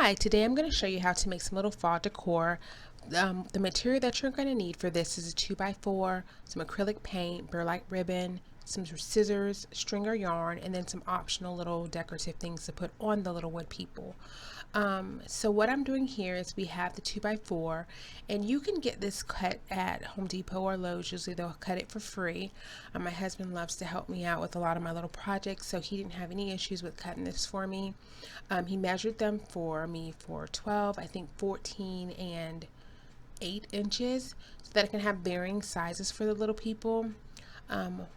Hi, today I'm going to show you how to make some little fall decor. The material that you're going to need for this is a 2x4, some acrylic paint, burlap ribbon, some scissors, string or yarn, and then some optional little decorative things to put on the little wood people. So what I'm doing here is we have the 2x4, and you can get this cut at Home Depot or Lowe's. Usually they'll cut it for free. My husband loves to help me out with a lot of my little projects, so he didn't have any issues with cutting this for me. He measured them for me for 12, I think 14 and 8 inches, so that it can have varying sizes for the little people.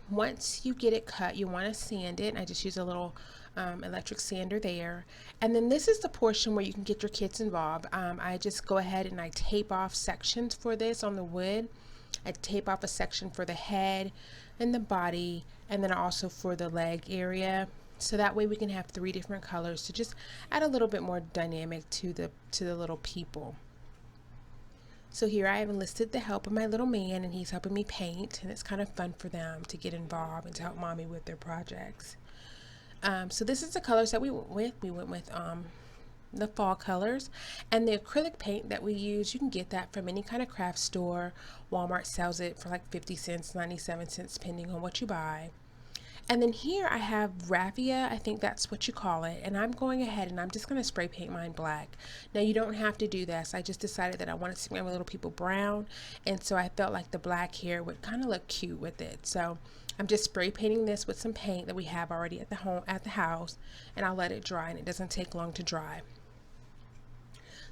Once you get it cut, you want to sand it. I just use a little electric sander there. And then this is the portion where you can get your kids involved. I just go ahead and I tape off sections for this on the wood. I tape off a section for the head and the body, and then also for the leg area. So that way we can have 3 different colors to just add a little bit more dynamic to the little people. So here I have enlisted the help of my little man, and he's helping me paint, and it's kind of fun for them to get involved and to help mommy with their projects. So this is the colors that we went with. We went with the fall colors, and the acrylic paint that we use, you can get that from any kind of craft store. Walmart sells it for like 50 cents, 97 cents, depending on what you buy. And then here I have raffia, I think that's what you call it, and I'm going ahead and I'm just going to spray paint mine black. Now you don't have to do this. I just decided that I wanted to make my little people brown, and so I felt like the black here would kind of look cute with it. So I'm just spray painting this with some paint that we have already at the house, and I'll let it dry, and it doesn't take long to dry.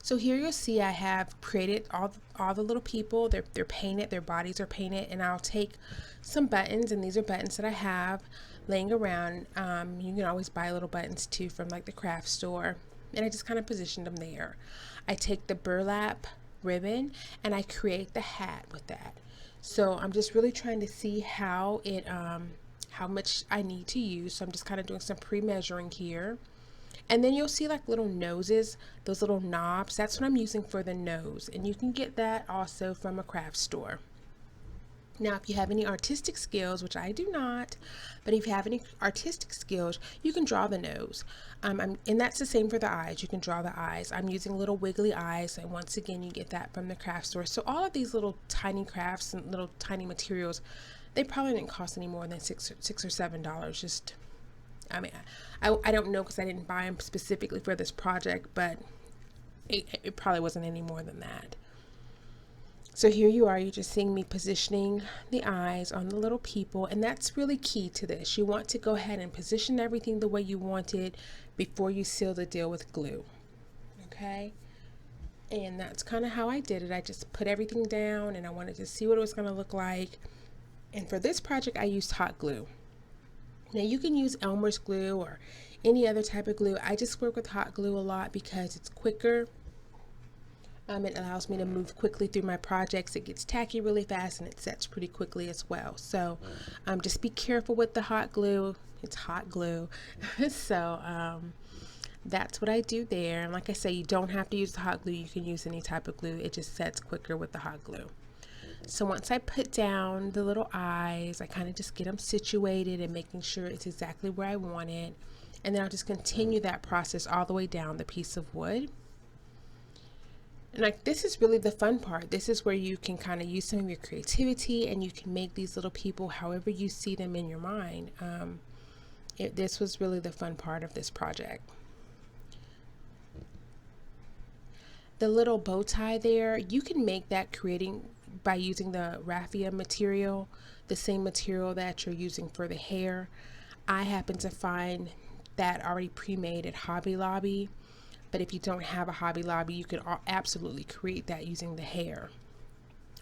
So here you'll see I have created all the little people. They're painted, their bodies are painted, and I'll take some buttons, and these are buttons that I have laying around. You can always buy little buttons too from like the craft store, and I just kind of positioned them there. I take the burlap ribbon and I create the hat with that. So I'm just really trying to see how much I need to use. So I'm just kind of doing some pre-measuring here. And then you'll see like little noses, those little knobs. That's what I'm using for the nose, and you can get that also from a craft store. Now, if you have any artistic skills, which I do not, but if you have any artistic skills, you can draw the nose. And that's the same for the eyes. You can draw the eyes. I'm using little wiggly eyes, and once again, you get that from the craft store. So all of these little tiny crafts and little tiny materials, they probably didn't cost any more than $6 or $7. Just, I mean, I don't know because I didn't buy them specifically for this project, but it probably wasn't any more than that. So here you are, you're just seeing me positioning the eyes on the little people, and that's really key to this. You want to go ahead and position everything the way you want it before you seal the deal with glue. Okay? And that's kind of how I did it. I just put everything down, and I wanted to see what it was going to look like. And for this project, I used hot glue. Now you can use Elmer's glue or any other type of glue. I just work with hot glue a lot because it's quicker. It allows me to move quickly through my projects. It gets tacky really fast, and it sets pretty quickly as well. So just be careful with the hot glue. It's hot glue. So that's what I do there. And like I say, you don't have to use the hot glue. You can use any type of glue. It just sets quicker with the hot glue. So once I put down the little eyes, I kind of just get them situated and making sure it's exactly where I want it. And then I'll just continue that process all the way down the piece of wood. And like, this is really the fun part. This is where you can kind of use some of your creativity, and you can make these little people however you see them in your mind. This was really the fun part of this project. The little bow tie there, you can make that by using the raffia material, the same material that you're using for the hair. I happen to find that already pre-made at Hobby Lobby. But if you don't have a Hobby Lobby, you can absolutely create that using the hair.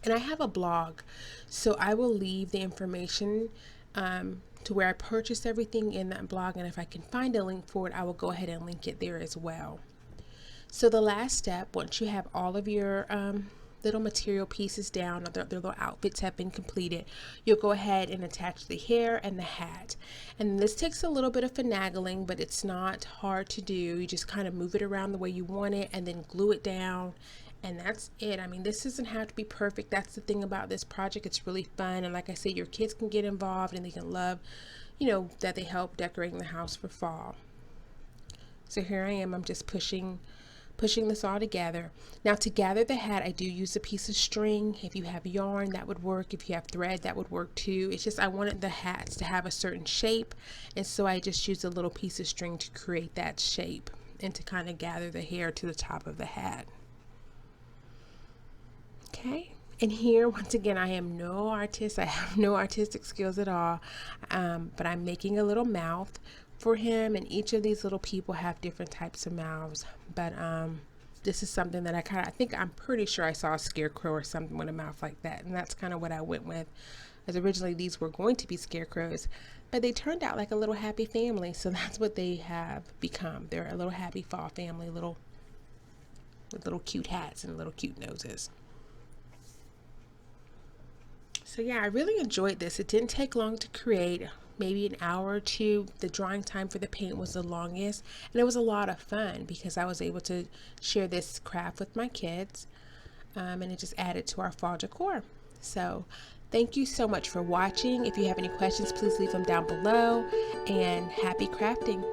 And I have a blog, so I will leave the information to where I purchased everything in that blog, and if I can find a link for it, I will go ahead and link it there as well. So the last step, once you have all of your little material pieces down, or their little outfits have been completed, you'll go ahead and attach the hair and the hat. And this takes a little bit of finagling, but it's not hard to do. You just kind of move it around the way you want it and then glue it down, and that's it. I mean, this doesn't have to be perfect. That's the thing about this project. It's really fun, and like I say, your kids can get involved and they can love, that they help decorating the house for fall. So here I am, I'm just pushing pushing this all together. Now to gather the hat, I do use a piece of string. If you have yarn, that would work. If you have thread, that would work too. It's just I wanted the hats to have a certain shape, and so I just used a little piece of string to create that shape and to kind of gather the hair to the top of the hat. Okay. And here, once again, I am no artist. I have no artistic skills at all, but I'm making a little mouth for him, and each of these little people have different types of mouths. But this is something that I think I'm pretty sure I saw a scarecrow or something with a mouth like that, and that's kind of what I went with. As originally these were going to be scarecrows, but they turned out like a little happy family, so that's what they have become. They're a little happy fall family, with little cute hats and little cute noses. So yeah, I really enjoyed this. It didn't take long to create, maybe an hour or two. The drying time for the paint was the longest, and it was a lot of fun because I was able to share this craft with my kids, and it just added to our fall decor. So thank you so much for watching. If you have any questions, please leave them down below, and happy crafting.